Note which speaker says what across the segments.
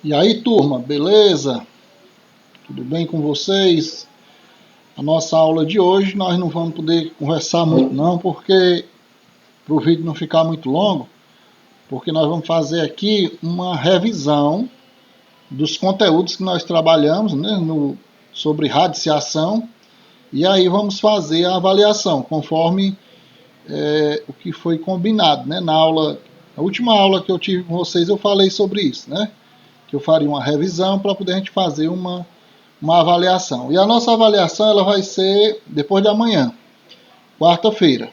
Speaker 1: E aí, turma, beleza? Tudo bem com vocês? A nossa aula de hoje nós não vamos poder conversar muito não, porque para o vídeo não ficar muito longo, porque nós vamos fazer aqui uma revisão dos conteúdos que nós trabalhamos, né, sobre radiciação, e aí vamos fazer a avaliação conforme o que foi combinado, né? A última aula que eu tive com vocês eu falei sobre isso, né? Que eu faria uma revisão para poder a gente fazer uma avaliação. E a nossa avaliação ela vai ser depois de amanhã, quarta-feira.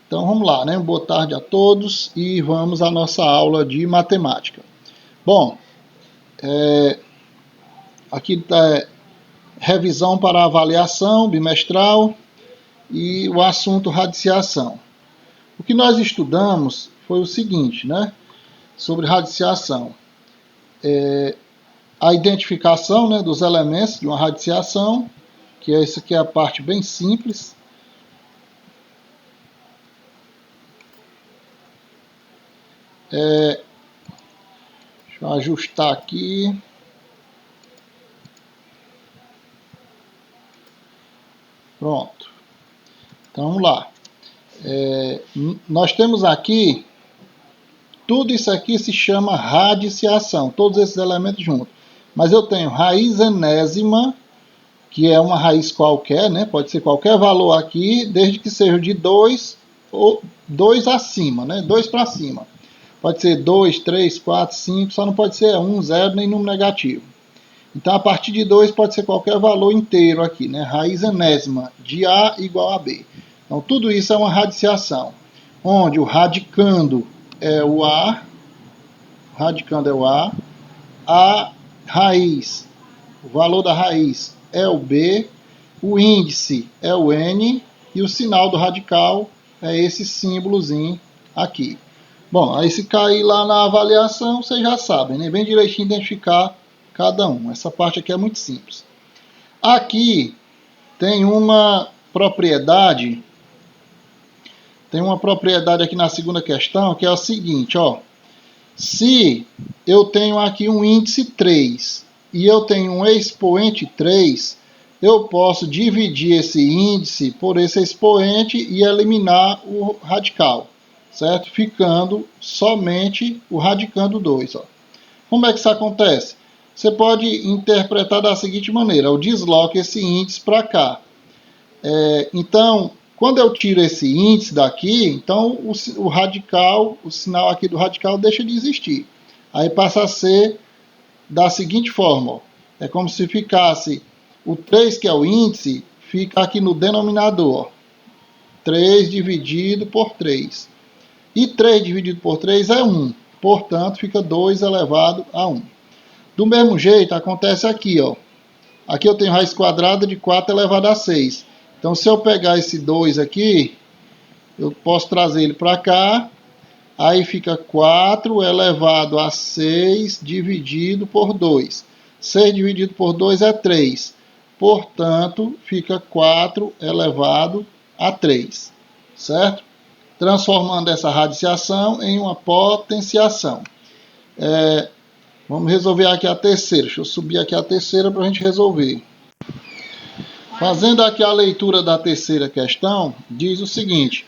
Speaker 1: Então vamos lá, né? Boa tarde a todos e vamos à nossa aula de matemática. Bom, aqui está revisão para avaliação bimestral e o assunto radiciação. O que nós estudamos foi o seguinte, né? Sobre radiciação. A identificação, né, dos elementos de uma radiciação, que essa aqui é a parte bem simples. Deixa eu ajustar aqui. Pronto. Então vamos lá. Nós temos aqui, tudo isso aqui se chama radiciação, todos esses elementos juntos. Mas eu tenho raiz enésima, que é uma raiz qualquer, né? Pode ser qualquer valor aqui, desde que seja de 2 ou 2 acima, né? 2 para cima. Pode ser 2, 3, 4, 5, só não pode ser 1, 0, nem número negativo. Então, a partir de 2 pode ser qualquer valor inteiro aqui, né? Raiz enésima de A igual a B. Então, tudo isso é uma radiciação, onde o radicando é o A raiz, o valor da raiz é o B, o índice é o N e o sinal do radical é esse símbolozinho aqui. Bom, aí se cair lá na avaliação, vocês já sabem, né? Bem direitinho identificar cada um. Essa parte aqui é muito simples. Aqui tem uma propriedade aqui na segunda questão, que é o seguinte, ó. Se eu tenho aqui um índice 3 e eu tenho um expoente 3, eu posso dividir esse índice por esse expoente e eliminar o radical, certo? Ficando somente o radicando 2. Ó. Como é que isso acontece? Você pode interpretar da seguinte maneira: eu desloco esse índice para cá. Então, quando eu tiro esse índice daqui, então o radical, o sinal aqui do radical deixa de existir. Aí passa a ser da seguinte forma: ó. É como se ficasse o 3, que é o índice, fica aqui no denominador. Ó. 3 dividido por 3. E 3 dividido por 3 é 1. Portanto, fica 2 elevado a 1. Do mesmo jeito, acontece aqui, ó. Aqui eu tenho raiz quadrada de 4 elevado a 6. Então, se eu pegar esse 2 aqui, eu posso trazer ele para cá. Aí fica 4 elevado a 6 dividido por 2. 6 dividido por 2 é 3. Portanto, fica 4 elevado a 3. Certo? Transformando essa radiciação em uma potenciação. Vamos resolver aqui a terceira. Deixa eu subir aqui a terceira para a gente resolver. Fazendo aqui a leitura da terceira questão, diz o seguinte: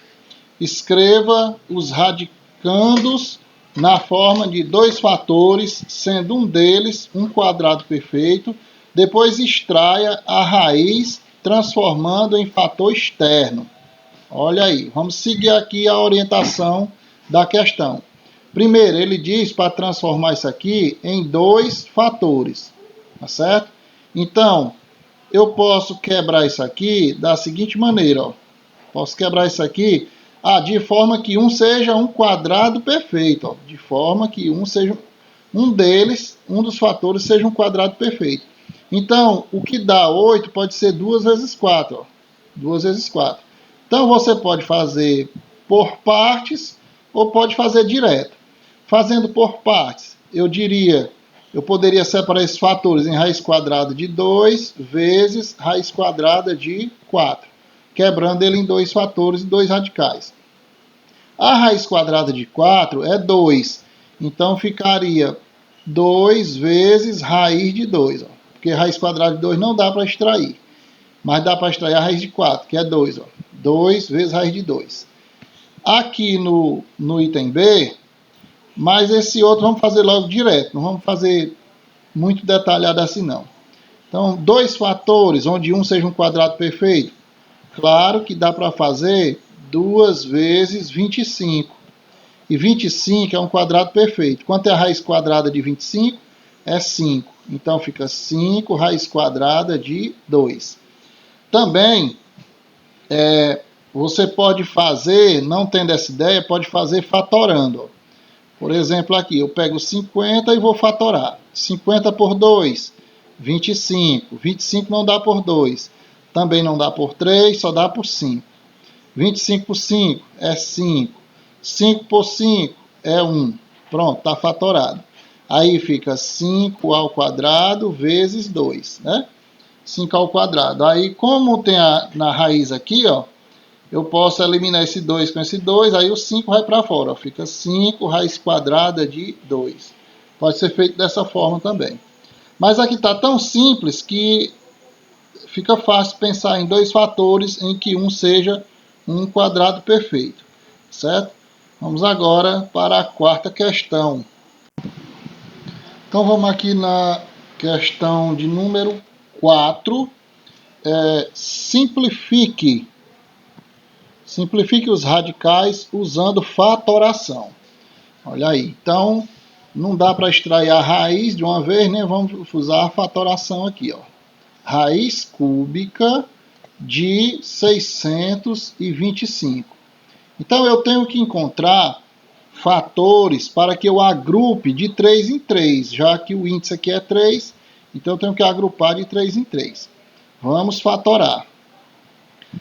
Speaker 1: escreva os radicandos na forma de 2 fatores, sendo um deles um quadrado perfeito, depois extraia a raiz, transformando em fator externo. Olha aí, vamos seguir aqui a orientação da questão. Primeiro, ele diz para transformar isso aqui em 2 fatores, tá certo? Então, eu posso quebrar isso aqui da seguinte maneira, ó. Posso quebrar isso aqui de forma que um seja um quadrado perfeito, ó. De forma que um dos fatores seja um quadrado perfeito. Então, o que dá 8 pode ser 2 vezes 4, ó. 2 vezes 4. Então, você pode fazer por partes ou pode fazer direto. Fazendo por partes, eu poderia separar esses fatores em raiz quadrada de 2 vezes raiz quadrada de 4, quebrando ele em 2 fatores e 2 radicais. A raiz quadrada de 4 é 2, então ficaria 2 vezes raiz de 2. Ó. Porque raiz quadrada de 2 não dá para extrair. Mas dá para extrair a raiz de 4, que é 2. Ó. 2 vezes raiz de 2. Aqui no item B, mas esse outro vamos fazer logo direto. Não vamos fazer muito detalhado assim não. Então, 2 fatores, onde um seja um quadrado perfeito. Claro que dá para fazer 2 vezes 25. E 25 é um quadrado perfeito. Quanto é a raiz quadrada de 25? É 5. Então, fica 5 raiz quadrada de 2. Também, você pode fazer, não tendo essa ideia, pode fazer fatorando. Por exemplo, aqui, eu pego 50 e vou fatorar. 50 por 2, 25. 25 não dá por 2. Também não dá por 3, só dá por 5. 25 por 5 é 5. 5 por 5 é 1. Pronto, está fatorado. Aí fica 5 ao quadrado vezes 2, né? 5 ao quadrado. Aí, como tem na raiz aqui, ó, eu posso eliminar esse 2 com esse 2, aí o 5 vai para fora. Ó, fica 5 raiz quadrada de 2. Pode ser feito dessa forma também. Mas aqui está tão simples que fica fácil pensar em 2 fatores em que um seja um quadrado perfeito. Certo? Vamos agora para a quarta questão. Então vamos aqui na questão de número 4. Simplifique os radicais usando fatoração. Olha aí. Então, não dá para extrair a raiz de uma vez, né? Vamos usar a fatoração aqui, ó. Raiz cúbica de 625. Então, eu tenho que encontrar fatores para que eu agrupe de 3 em 3, já que o índice aqui é 3, então eu tenho que agrupar de 3 em 3. Vamos fatorar.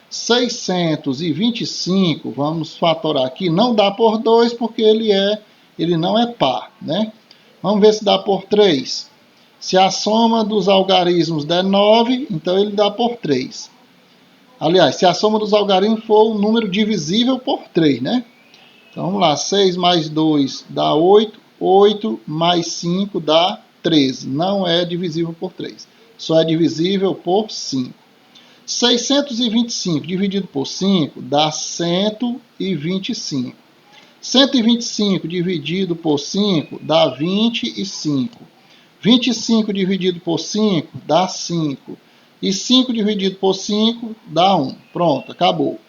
Speaker 1: 625, vamos fatorar aqui, não dá por 2 porque ele não é par, né? Vamos ver se dá por 3. Se a soma dos algarismos der 9, então ele dá por 3. Aliás, se a soma dos algarismos for um número divisível por 3, né? Então vamos lá, 6 mais 2 dá 8, 8 mais 5 dá 13. Não é divisível por 3, só é divisível por 5. 625 dividido por 5 dá 125. 125 dividido por 5 dá 25. 25 dividido por 5 dá 5. E 5 dividido por 5 dá 1. Pronto, acabou.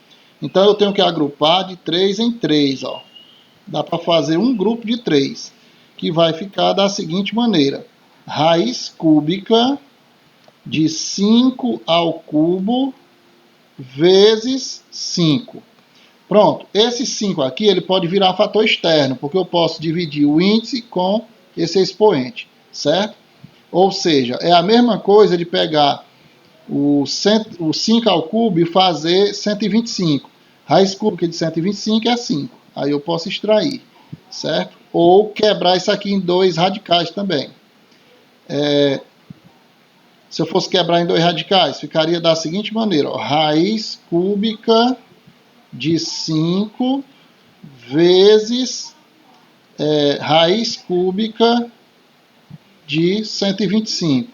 Speaker 1: Então eu tenho que agrupar de 3 em 3. Ó. Dá para fazer um grupo de 3, que vai ficar da seguinte maneira. Raiz cúbica de 5 ao cubo vezes 5. Pronto, esse 5 aqui ele pode virar fator externo, porque eu posso dividir o índice com esse expoente, certo? Ou seja, é a mesma coisa de pegar o 5 ao cubo e fazer 125. Raiz cúbica de 125 é 5. Aí eu posso extrair, certo? Ou quebrar isso aqui em 2 radicais também. Se eu fosse quebrar em 2 radicais, ficaria da seguinte maneira. Ó, raiz cúbica de 5 vezes raiz cúbica de 125,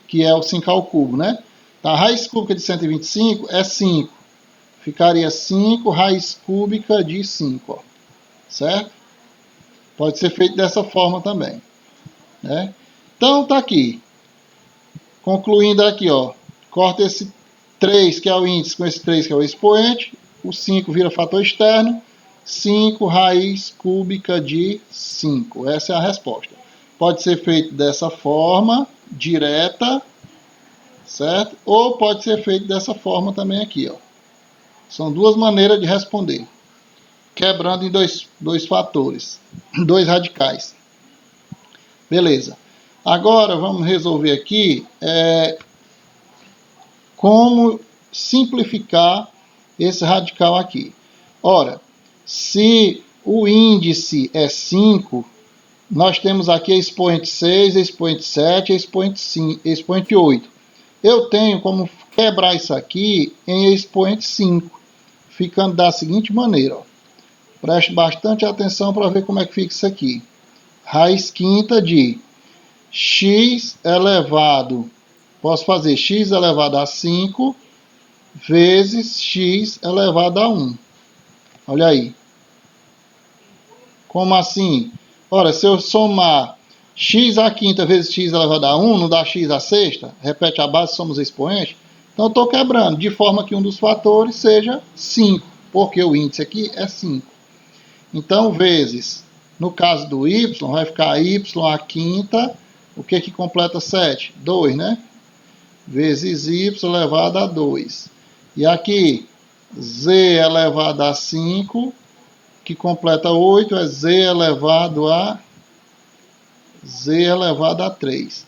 Speaker 1: que é o 5 ao cubo, né? Então, a raiz cúbica de 125 é 5. Ficaria 5 raiz cúbica de 5, ó, certo? Pode ser feito dessa forma também, né? Então, tá aqui. Concluindo aqui, ó, corta esse 3, que é o índice, com esse 3, que é o expoente. O 5 vira fator externo. 5 raiz cúbica de 5. Essa é a resposta. Pode ser feito dessa forma, direta, certo? Ou pode ser feito dessa forma também aqui, ó. São 2 maneiras de responder. Quebrando em dois fatores, 2 radicais. Beleza. Agora vamos resolver aqui como simplificar esse radical aqui. Ora, se o índice é 5, nós temos aqui expoente 6, expoente 7, expoente 8. Eu tenho como quebrar isso aqui em expoente 5, ficando da seguinte maneira. Ó. Preste bastante atenção para ver como é que fica isso aqui. raiz quinta de x elevado, posso fazer x elevado a 5 vezes x elevado a 1. Olha aí. Como assim? Ora, se eu somar x à quinta vezes x elevado a 1, não dá x à sexta? Repete a base, somos expoentes. Então, eu estou quebrando, de forma que um dos fatores seja 5, porque o índice aqui é 5. Então, vezes, no caso do y, vai ficar y à quinta, o que completa 7? 2, né? Vezes y elevado a 2. E aqui, z elevado a 5, que completa 8, é z elevado a 3.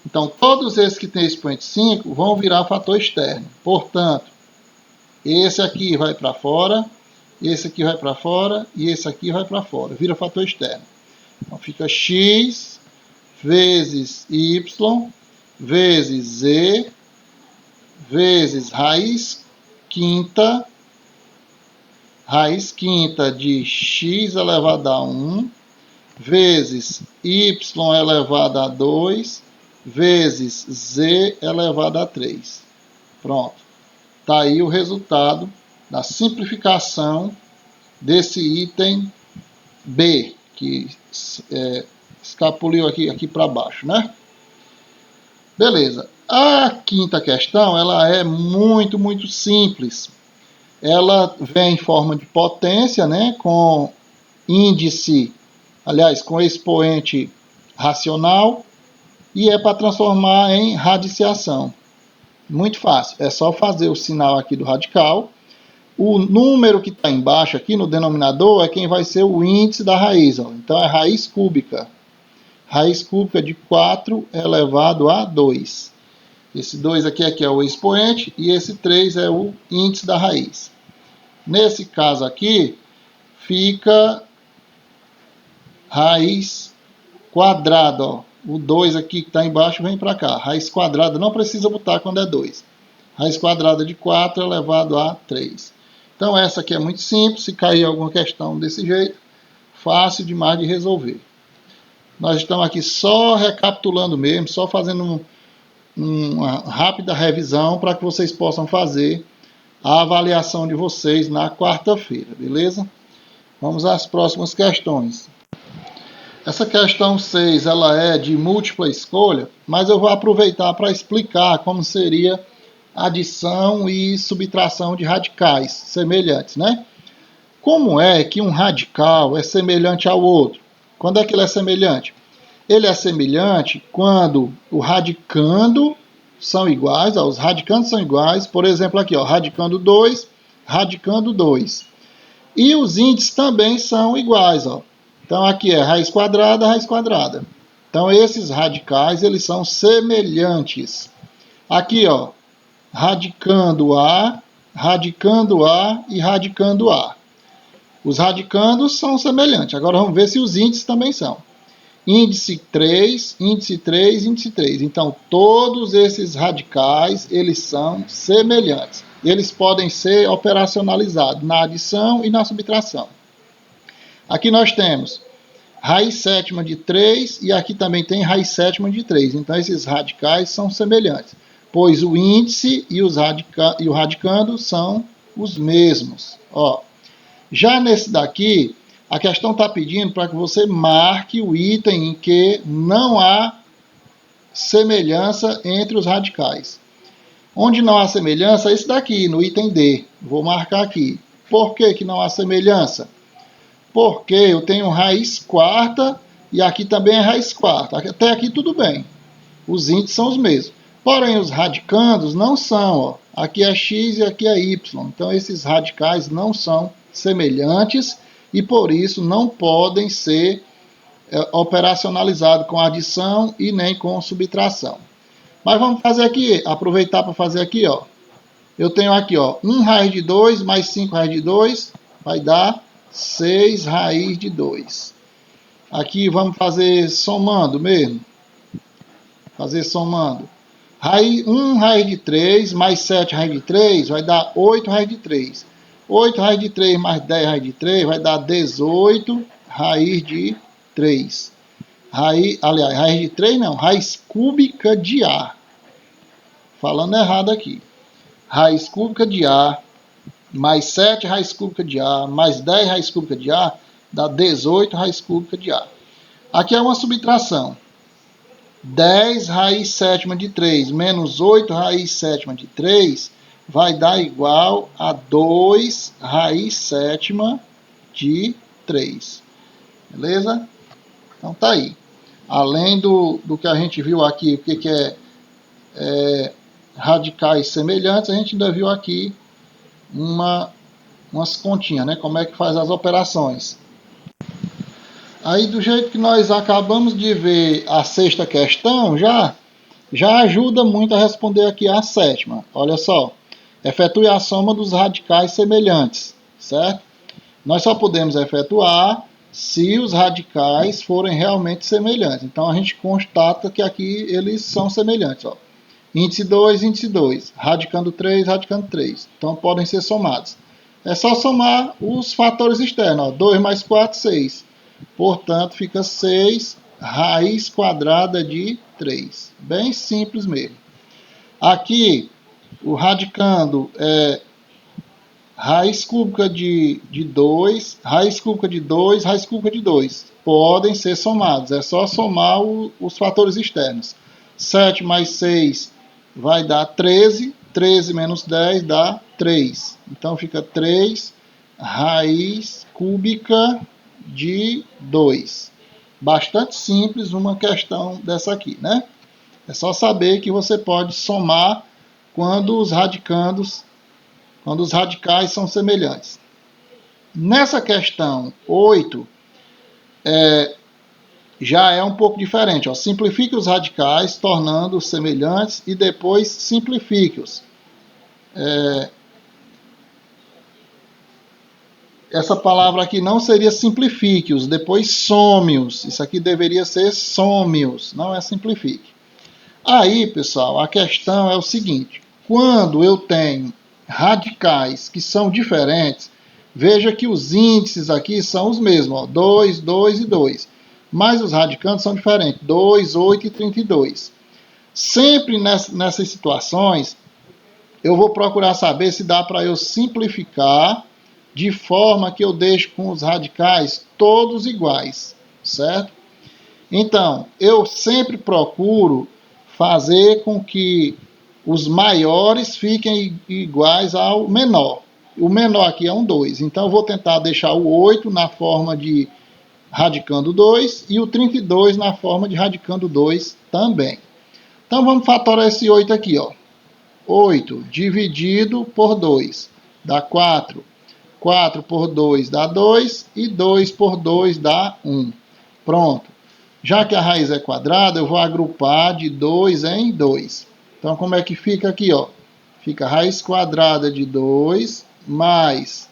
Speaker 1: Então, todos esses que têm expoente 5 vão virar fator externo. Portanto, esse aqui vai para fora, esse aqui vai para fora e esse aqui vai para fora. Vira fator externo. Então, fica x vezes y vezes z vezes raiz quinta de x elevado a 1 vezes y elevado a 2 vezes z elevado a 3. Pronto. Está aí o resultado da simplificação desse item B, que escapuliu aqui para baixo, né? Beleza. A quinta questão, ela é muito, muito simples. Ela vem em forma de potência, né? Com índice, aliás, com expoente racional, e é para transformar em radiciação. Muito fácil, é só fazer o sinal aqui do radical. O número que está embaixo aqui no denominador é quem vai ser o índice da raiz. Ó. Então é raiz cúbica. Raiz cúbica de 4 elevado a 2. Esse 2 aqui é o expoente e esse 3 é o índice da raiz. Nesse caso aqui, fica raiz quadrada. Ó. O 2 aqui que está embaixo vem para cá. Raiz quadrada não precisa botar quando é 2. Raiz quadrada de 4 elevado a 3. Então essa aqui é muito simples. Se cair alguma questão desse jeito, fácil demais de resolver. Nós estamos aqui só recapitulando mesmo, só fazendo uma rápida revisão para que vocês possam fazer a avaliação de vocês na quarta-feira, beleza? Vamos às próximas questões. Essa questão 6, ela é de múltipla escolha, mas eu vou aproveitar para explicar como seria adição e subtração de radicais semelhantes, né? Como é que um radical é semelhante ao outro? Quando é que ele é semelhante? Ele é semelhante quando o radicando são iguais, ó, os radicandos são iguais, por exemplo aqui, ó, radicando 2, radicando 2. E os índices também são iguais, ó. Então, aqui é raiz quadrada, raiz quadrada. Então, esses radicais, eles são semelhantes. Aqui, ó, radicando A e radicando A. Os radicandos são semelhantes. Agora, vamos ver se os índices também são. Índice 3, índice 3, índice 3. Então, todos esses radicais, eles são semelhantes. Eles podem ser operacionalizados na adição e na subtração. Aqui nós temos raiz sétima de 3 e aqui também tem raiz sétima de 3. Então, esses radicais são semelhantes, pois o índice e o radicando são os mesmos. Ó, já nesse daqui, a questão está pedindo para que você marque o item em que não há semelhança entre os radicais. Onde não há semelhança, é esse daqui, no item D. Vou marcar aqui. Por que não há semelhança? Porque eu tenho raiz quarta e aqui também é raiz quarta. Até aqui tudo bem. Os índices são os mesmos. Porém, os radicandos não são. Ó. Aqui é x e aqui é y. Então, esses radicais não são semelhantes e, por isso, não podem ser operacionalizados com adição e nem com subtração. Mas vamos fazer aqui, aproveitar para fazer aqui, ó. Eu tenho aqui, ó, 1 raiz de 2 mais 5 raiz de 2 vai dar 6 raiz de 2. Aqui vamos fazer somando mesmo. Fazer somando. 1 raiz de 3 mais 7 raiz de 3 vai dar 8 raiz de 3. 8 raiz de 3 mais 10 raiz de 3 vai dar 18 raiz de 3. raiz de 3 não, raiz cúbica de A. Falando errado aqui. Raiz cúbica de A, mais 7 raiz cúbica de A, mais 10 raiz cúbica de A, dá 18 raiz cúbica de A. Aqui é uma subtração. 10 raiz sétima de 3 menos 8 raiz sétima de 3 vai dar igual a 2 raiz sétima de 3. Beleza? Então tá aí. Além do que a gente viu aqui, o que é radicais semelhantes, a gente ainda viu aqui umas continhas, né? Como é que faz as operações. Aí, do jeito que nós acabamos de ver a sexta questão, já ajuda muito a responder aqui a sétima. Olha só, efetue a soma dos radicais semelhantes, certo? Nós só podemos efetuar se os radicais forem realmente semelhantes. Então, a gente constata que aqui eles são semelhantes, ó. Índice 2, índice 2, radicando 3, radicando 3. Então, podem ser somados. É só somar os fatores externos. Ó. 2 mais 4, 6. Portanto, fica 6 raiz quadrada de 3. Bem simples mesmo. Aqui, o radicando é raiz cúbica de 2, raiz cúbica de 2, raiz cúbica de 2. Podem ser somados. É só somar os fatores externos. 7 mais 6 vai dar 13. 13 menos 10 dá 3. Então, fica 3 raiz cúbica de 2. Bastante simples uma questão dessa aqui, né? É só saber que você pode somar quando os radicais são semelhantes. Nessa questão 8, já é um pouco diferente. Ó. Simplifique os radicais, tornando-os semelhantes, e depois simplifique-os. Essa palavra aqui não seria simplifique-os, depois some-os. Isso aqui deveria ser some-os, não é simplifique. Aí, pessoal, a questão é o seguinte. Quando eu tenho radicais que são diferentes, veja que os índices aqui são os mesmos, ó, 2, 2 e 2. Mas os radicandos são diferentes, 2, 8 e 32. Sempre nessas situações, eu vou procurar saber se dá para eu simplificar de forma que eu deixe com os radicais todos iguais, certo? Então, eu sempre procuro fazer com que os maiores fiquem iguais ao menor. O menor aqui é um 2, então eu vou tentar deixar o 8 na forma de radicando 2 e o 32 na forma de radicando 2 também. Então vamos fatorar esse 8 aqui, ó. 8 dividido por 2 dá 4. 4 por 2 dá 2 e 2 por 2 dá 1. Pronto. Já que a raiz é quadrada, eu vou agrupar de 2 em 2. Então, como é que fica aqui? Ó? Fica a raiz quadrada de 2 mais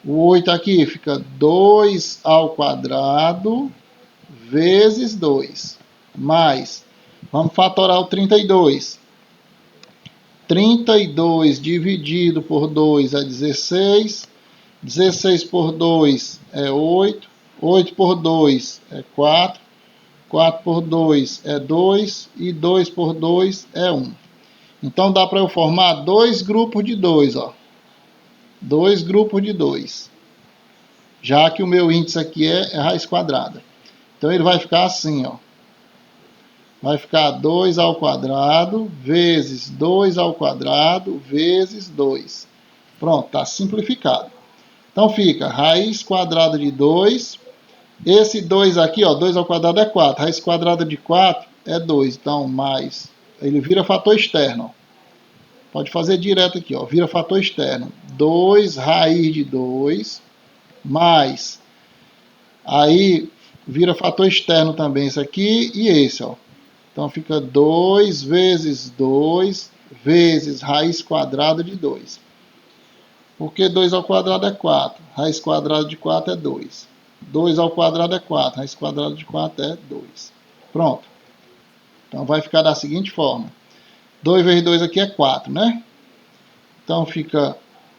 Speaker 1: o 8 aqui fica 2 ao quadrado vezes 2. Mais, vamos fatorar o 32. 32 dividido por 2 é 16. 16 por 2 é 8. 8 por 2 é 4. 4 por 2 é 2. E 2 por 2 é 1. Então, dá para eu formar dois grupos de 2, ó. Dois grupos de 2. Já que o meu índice aqui é raiz quadrada. Então, ele vai ficar assim, ó. Vai ficar 2 ao quadrado vezes 2 ao quadrado vezes 2. Pronto, está simplificado. Então, fica raiz quadrada de 2. Esse 2 aqui, ó, 2 ao quadrado é 4. Raiz quadrada de 4 é 2. Então, mais. Ele vira fator externo. Ó. Pode fazer direto aqui, ó. Vira fator externo. 2 raiz de 2 mais. Aí, vira fator externo também esse aqui e esse, ó. Então, fica 2 vezes 2 vezes raiz quadrada de 2. Porque 2 ao quadrado é 4. Raiz quadrada de 4 é 2. 2 ao quadrado é 4. Raiz quadrada de 4 é 2. Pronto. Então, vai ficar da seguinte forma. 2 vezes 2 aqui é 4, né? Então, fica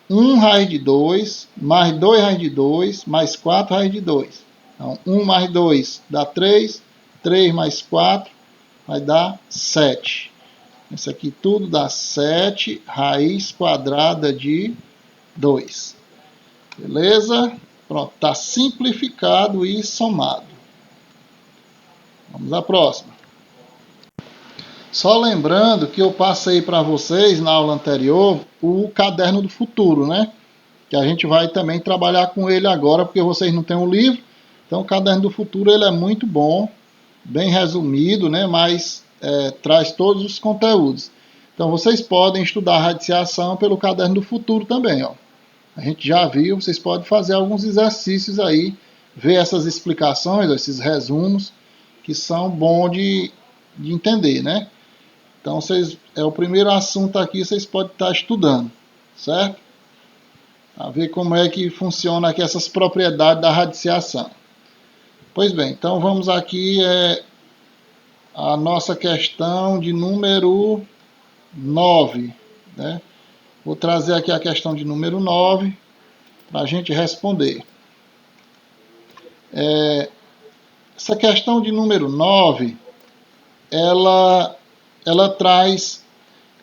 Speaker 1: 1 raiz de 2, mais 2 raiz de 2, mais 4 raiz de 2. Então, 1 mais 2 dá 3, 3 mais 4 vai dar 7. Isso aqui tudo dá 7 raiz quadrada de 2. Beleza? Pronto, está simplificado e somado. Vamos à próxima. Só lembrando que eu passei para vocês na aula anterior o caderno do futuro, né? Que a gente vai também trabalhar com ele agora, porque vocês não têm um livro. Então o caderno do futuro ele é muito bom, bem resumido, né? Mas traz todos os conteúdos. Então vocês podem estudar radiciação pelo caderno do futuro também, ó. A gente já viu, vocês podem fazer alguns exercícios aí, ver essas explicações, esses resumos, que são bons de entender, né? Então, é o primeiro assunto aqui, vocês podem estar estudando, certo? A ver como é que funciona aqui essas propriedades da radiciação. Pois bem, então vamos aqui a nossa questão de número 9, né? Vou trazer aqui a questão de número 9 para a gente responder. Essa questão de número 9, ela traz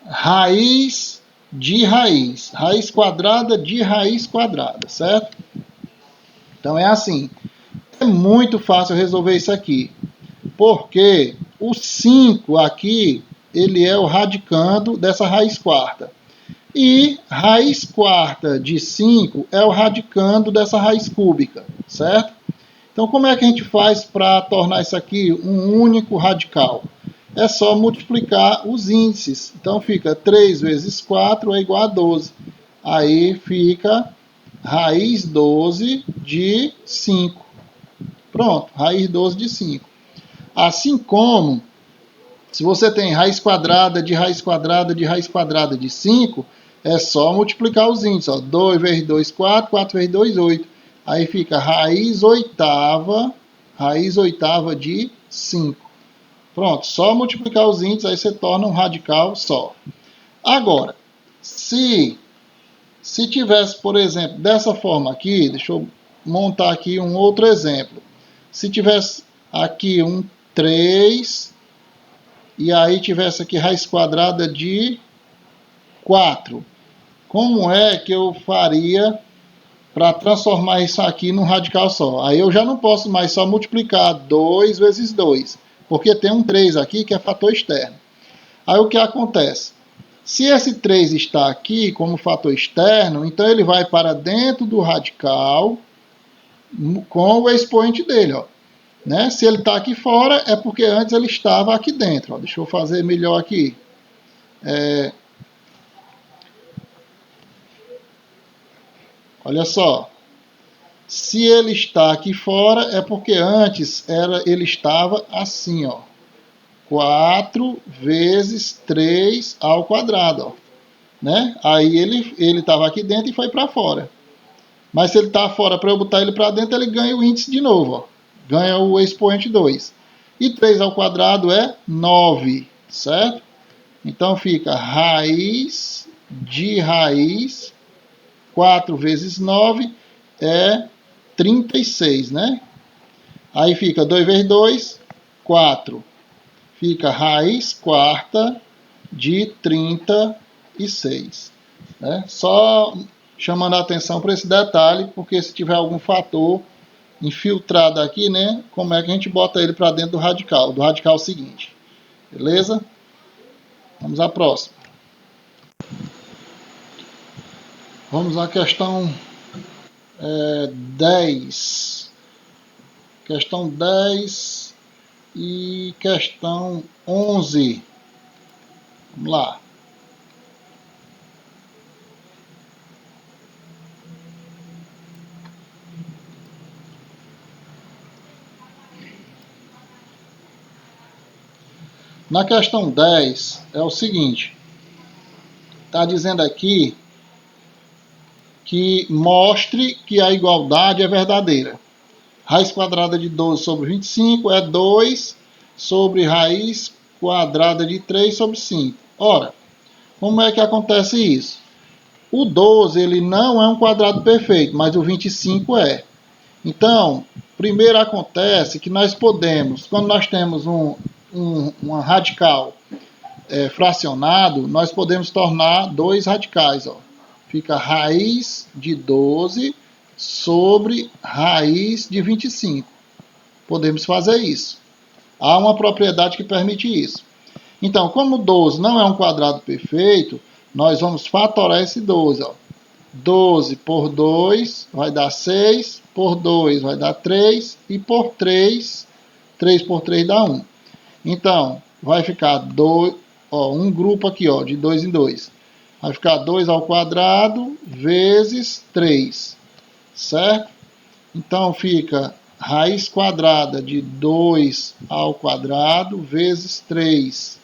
Speaker 1: raiz de raiz quadrada de raiz quadrada, certo? Então é assim, é muito fácil resolver isso aqui, porque o 5 aqui, ele é o radicando dessa raiz quarta. E raiz quarta de 5 é o radicando dessa raiz cúbica, certo? Então, como é que a gente faz para tornar isso aqui um único radical? É só multiplicar os índices. Então, fica 3 vezes 4 é igual a 12. Aí fica raiz 12 de 5. Pronto, raiz 12 de 5. Assim como, se você tem raiz quadrada de raiz quadrada de raiz quadrada de 5, é só multiplicar os índices. Ó. 2 vezes 2, 4, 4 vezes 2, 8. Aí fica raiz oitava de 5. Pronto, só multiplicar os índices, aí você torna um radical só. Agora, se tivesse, por exemplo, dessa forma aqui, deixa eu montar aqui um outro exemplo. Se tivesse aqui um 3, e aí tivesse aqui raiz quadrada de 4. Como é que eu faria para transformar isso aqui num radical só? Aí eu já não posso mais só multiplicar 2 vezes 2, porque tem um 3 aqui que é fator externo. Aí o que acontece? Se esse 3 está aqui como fator externo, então ele vai para dentro do radical com o expoente dele, ó. Né? Se ele está aqui fora, é porque antes ele estava aqui dentro. Ó. Deixa eu fazer melhor aqui. Olha só. Se ele está aqui fora, é porque antes ele estava assim, ó. 4 vezes 3 ao quadrado, ó. Né? Aí ele estava aqui dentro e foi para fora. Mas se ele está fora, para eu botar ele para dentro, ele ganha o índice de novo, ó. Ganha o expoente 2. E 3 ao quadrado é 9, certo? Então fica raiz de raiz, 4 vezes 9 é 36, né? Aí fica 2 vezes 2, 4. Fica raiz quarta de 36. Né? Só chamando a atenção para esse detalhe, porque se tiver algum fator infiltrado aqui, né, como é que a gente bota ele para dentro do radical seguinte. Beleza? Vamos à próxima. Vamos à questão 10. Questão 10 e questão 11. Vamos lá. Na questão 10 é o seguinte, está dizendo aqui que mostre que a igualdade é verdadeira. Raiz quadrada de 12 sobre 25 é 2 sobre raiz quadrada de 3 sobre 5. Ora, como é que acontece isso? O 12 ele não é um quadrado perfeito, mas o 25 é. Então, primeiro acontece que nós podemos, quando nós temos uma radical fracionado, nós podemos tornar dois radicais. Ó. Fica raiz de 12 sobre raiz de 25. Podemos fazer isso. Há uma propriedade que permite isso. Então, como 12 não é um quadrado perfeito, nós vamos fatorar esse 12. Ó. 12 por 2 vai dar 6, por 2 vai dar 3, e por 3, 3 por 3 dá 1. Então, vai ficar um grupo aqui ó, de 2 em 2. Vai ficar 2 ao quadrado vezes 3, certo? Então, fica raiz quadrada de 2 ao quadrado vezes 3,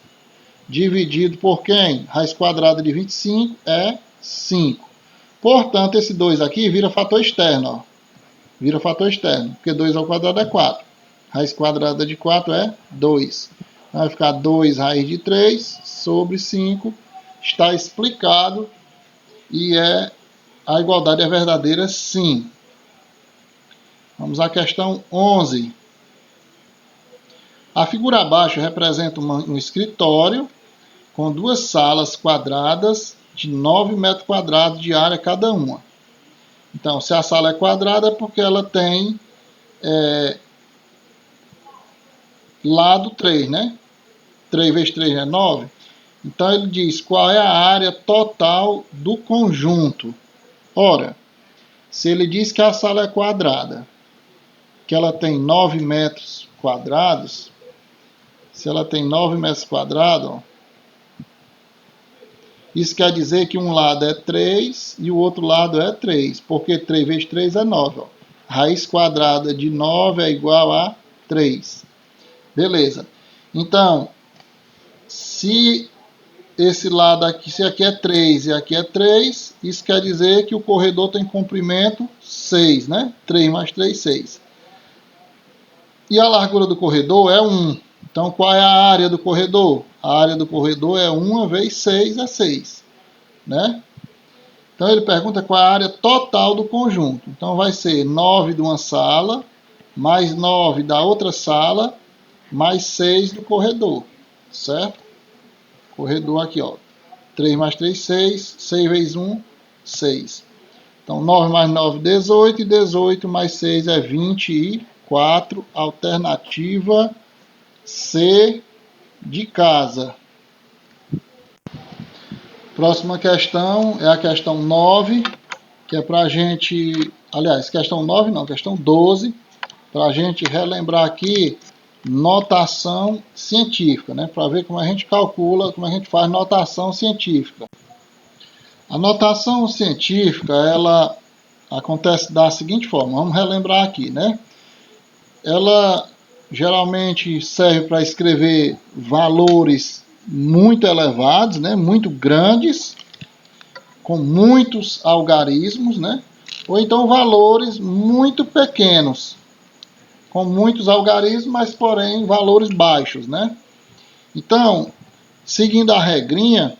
Speaker 1: dividido por quem? Raiz quadrada de 25 é 5. Portanto, esse 2 aqui vira fator externo. Ó. Vira fator externo, porque 2 ao quadrado é 4. Raiz quadrada de 4 é 2. Vai ficar 2 raiz de 3 sobre 5. Está explicado e a igualdade é verdadeira sim. Vamos à questão 11. A figura abaixo representa um escritório com duas salas quadradas de 9 metros quadrados de área cada uma. Então, se a sala é quadrada é porque ela tem lado 3, né? 3 vezes 3 é 9. Então, ele diz qual é a área total do conjunto. Ora, se ele diz que a sala é quadrada, que ela tem 9 metros quadrados, se ela tem 9 metros quadrados, ó, isso quer dizer que um lado é 3 e o outro lado é 3, porque 3 vezes 3 é 9. Ó. Raiz quadrada de 9 é igual a 3. Beleza. Então, se esse lado aqui, se aqui é 3 e aqui é 3, isso quer dizer que o corredor tem comprimento 6, né? 3 mais 3, 6. E a largura do corredor é 1. Então, qual é a área do corredor? A área do corredor é 1 vezes 6, é 6. Né? Então, ele pergunta qual é a área total do conjunto. Então, vai ser 9 de uma sala, mais 9 da outra sala, mais 6 do corredor. Certo? Corredor aqui, ó. 3 mais 3, 6. 6 vezes 1, 6. Então, 9 mais 9, 18. E 18 mais 6 é 24. Alternativa C de casa. Próxima questão é a questão 9, que é para a gente... Aliás, questão 9 não, questão 12. Para a gente relembrar aqui notação científica, né? Para ver como a gente calcula, como a gente faz notação científica. A notação científica, ela acontece da seguinte forma. Vamos relembrar aqui, né? Ela geralmente serve para escrever valores muito elevados, né? Muito grandes, com muitos algarismos, né? Ou então valores muito pequenos, com muitos algarismos, mas porém valores baixos, né? Então, seguindo a regrinha,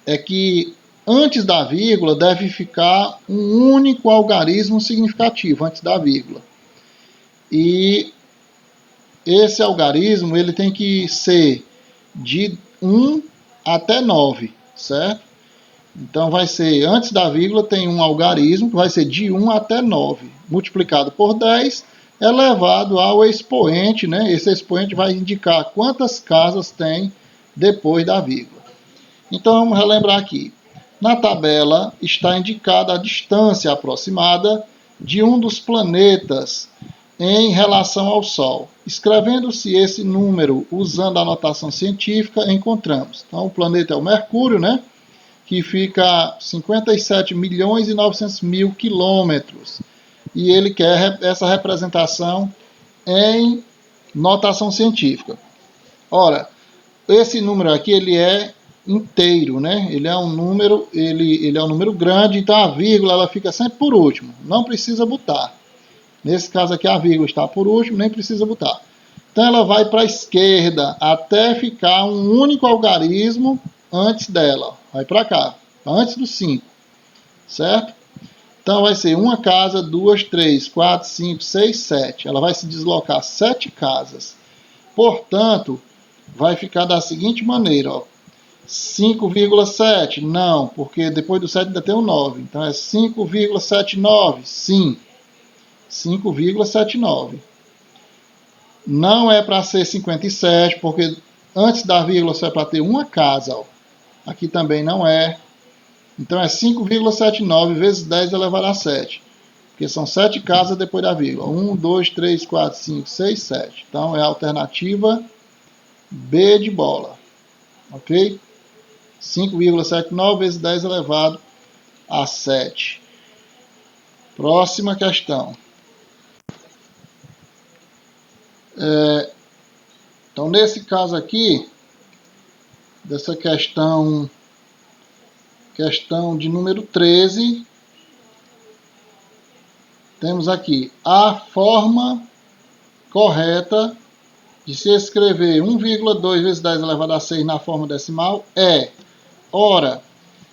Speaker 1: é que antes da vírgula deve ficar um único algarismo significativo antes da vírgula. E esse algarismo ele tem que ser de 1 até 9, certo? Então vai ser, antes da vírgula tem um algarismo que vai ser de 1 até 9, multiplicado por 10, elevado ao expoente, né? Esse expoente vai indicar quantas casas tem depois da vírgula. Então vamos relembrar aqui. Na tabela está indicada a distância aproximada de um dos planetas em relação ao Sol. Escrevendo-se esse número usando a notação científica, encontramos. Então, o planeta é o Mercúrio, né? Que fica 57 milhões e 900 mil quilômetros. E ele quer essa representação em notação científica. Ora, esse número aqui ele é inteiro, né? Ele é um número, ele é um número grande, então a vírgula ela fica sempre por último. Não precisa botar. Nesse caso aqui a vírgula está por último, nem precisa botar. Então ela vai para a esquerda até ficar um único algarismo antes dela. Vai para cá, antes do 5. Certo? Então vai ser uma casa, 2, 3, 4, 5, 6, 7. Ela vai se deslocar 7 casas. Portanto, vai ficar da seguinte maneira, ó. 5,7, não, porque depois do 7 ainda tem um 9. Então é 5,79, sim. 5,79. Não é para ser 57, porque antes da vírgula só é para ter uma casa, ó. Aqui também não é. Então é 5,79 vezes 10 elevado a 7. Porque são 7 casas depois da vírgula. 1, 2, 3, 4, 5, 6, 7. Então é a alternativa B de bola. Ok? 5,79 vezes 10 elevado a 7. Próxima questão. Então, nesse caso aqui, dessa questão de número 13, temos aqui a forma correta de se escrever 1,2 vezes 10 elevado a 6 na forma decimal é, ora,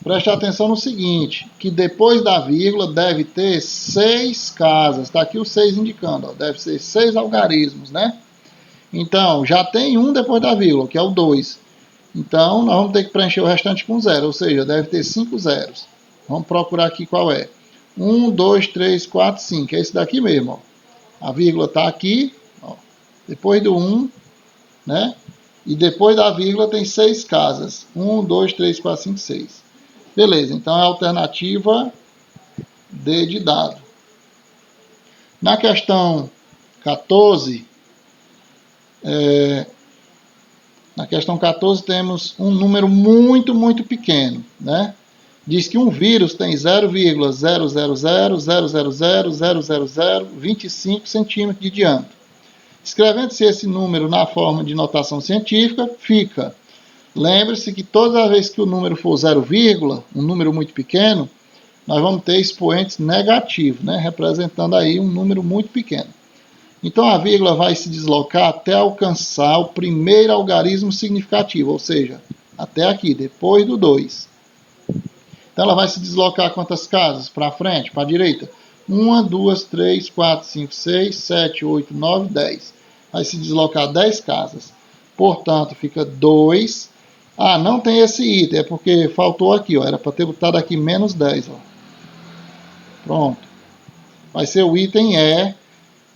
Speaker 1: preste atenção no seguinte, que depois da vírgula deve ter 6 casas, está aqui o 6 indicando, ó, deve ser 6 algarismos, né? Então, já tem um depois da vírgula, que é o 2. Então, nós vamos ter que preencher o restante com 0, ou seja, deve ter 5 zeros. Vamos procurar aqui qual é. 1, 2, 3, 4, 5. É esse daqui mesmo, ó. A vírgula está aqui, ó. Depois do 1, né? E depois da vírgula tem 6 casas. 1, 2, 3, 4, 5, 6. Beleza, então é a alternativa D de dado. Na questão 14, na questão 14 temos um número muito, muito pequeno, né? Diz que um vírus tem 0,00000000025 centímetros de diâmetro. Escrevendo-se esse número na forma de notação científica, fica. Lembre-se que toda vez que o número for 0, um número muito pequeno, nós vamos ter expoentes negativos, né? Representando aí um número muito pequeno. Então a vírgula vai se deslocar até alcançar o primeiro algarismo significativo, ou seja, até aqui, depois do 2. Então ela vai se deslocar quantas casas? Para frente, para a direita? 1, 2, 3, 4, 5, 6, 7, 8, 9, 10. Vai se deslocar 10 casas. Portanto, fica 2. Ah, não tem esse item, é porque faltou aqui, ó. Era para ter botado aqui menos 10, ó. Pronto. Vai ser o item E.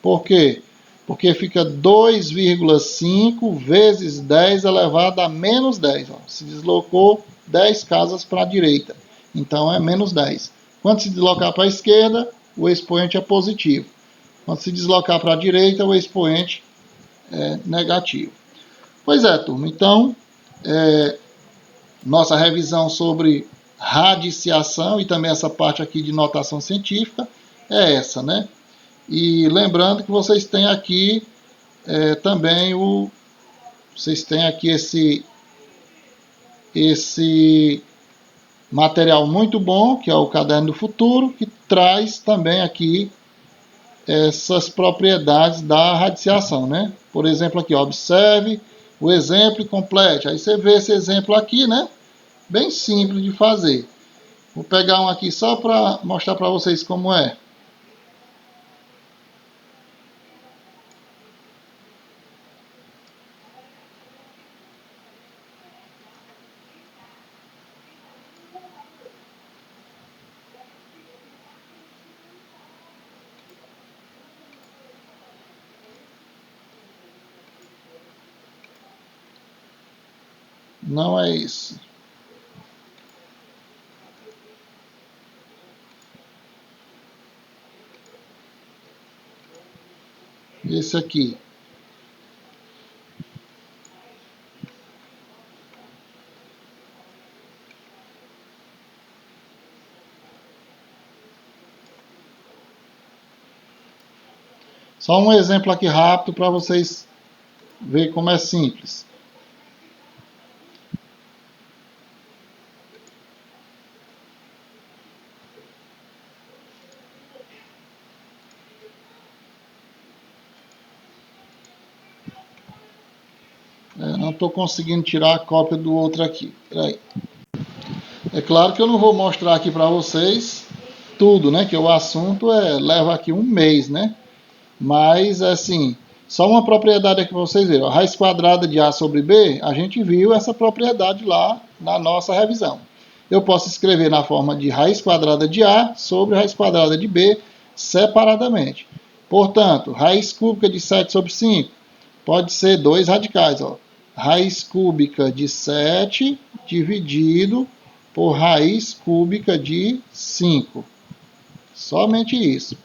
Speaker 1: Por quê? Porque fica 2,5 vezes 10 elevado a menos 10. Ó. Se deslocou 10 casas para a direita. Então é menos 10. Quando se deslocar para a esquerda, o expoente é positivo. Quando se deslocar para a direita, o expoente é negativo. Pois é, turma. Então, nossa revisão sobre radiciação e também essa parte aqui de notação científica é essa, né? E lembrando que vocês têm aqui também vocês têm aqui esse material muito bom, que é o Caderno do Futuro, que traz também aqui essas propriedades da radiciação, né? Por exemplo, aqui, observe o exemplo e complete. Aí você vê esse exemplo aqui, né? Bem simples de fazer. Vou pegar um aqui só para mostrar para vocês como é. Não é isso. Esse aqui. Só um exemplo aqui rápido para vocês verem como é simples. Não estou conseguindo tirar a cópia do outro aqui. Peraí. É claro que eu não vou mostrar aqui para vocês tudo, né? Que o assunto leva aqui um mês, né? Mas, assim, só uma propriedade aqui para vocês verem. A raiz quadrada de A sobre B, a gente viu essa propriedade lá na nossa revisão. Eu posso escrever na forma de raiz quadrada de A sobre raiz quadrada de B separadamente. Portanto, raiz cúbica de 7 sobre 5 pode ser 2 radicais. Ó. Raiz cúbica de 7 dividido por raiz cúbica de 5. Somente isso.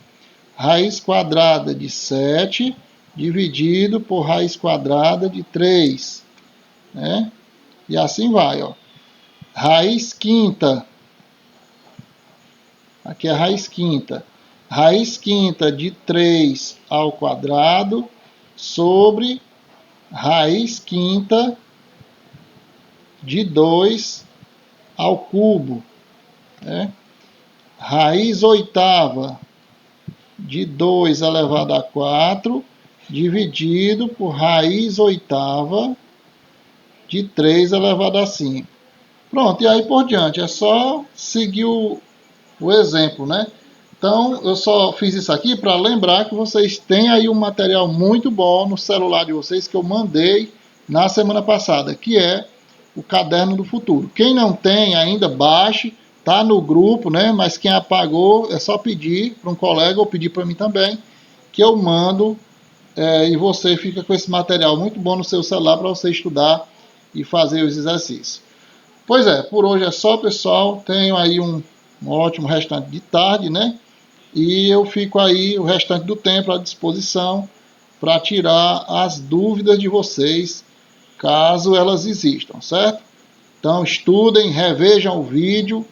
Speaker 1: Raiz quadrada de 7 dividido por raiz quadrada de 3. Né? E assim vai. Ó. Raiz quinta. Aqui é a raiz quinta. Raiz quinta de 3 ao quadrado sobre raiz quinta de 2 ao cubo. Né? Raiz oitava de 2 elevado a 4 dividido por raiz oitava de 3 elevado a 5. Pronto, e aí por diante. É só seguir o exemplo, né? Então, eu só fiz isso aqui para lembrar que vocês têm aí um material muito bom no celular de vocês que eu mandei na semana passada, que é o Caderno do Futuro. Quem não tem ainda, baixe, tá no grupo, né? Mas quem apagou, é só pedir para um colega ou pedir para mim também, que eu mando e você fica com esse material muito bom no seu celular para você estudar e fazer os exercícios. Pois é, por hoje é só, pessoal. Tenho aí um ótimo restante de tarde, né? E eu fico aí o restante do tempo à disposição para tirar as dúvidas de vocês, caso elas existam, certo? Então, estudem, revejam o vídeo,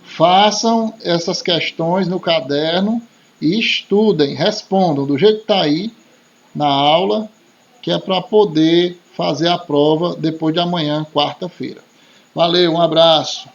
Speaker 1: façam essas questões no caderno e estudem, respondam do jeito que está aí na aula, que é para poder fazer a prova depois de amanhã, quarta-feira. Valeu, um abraço.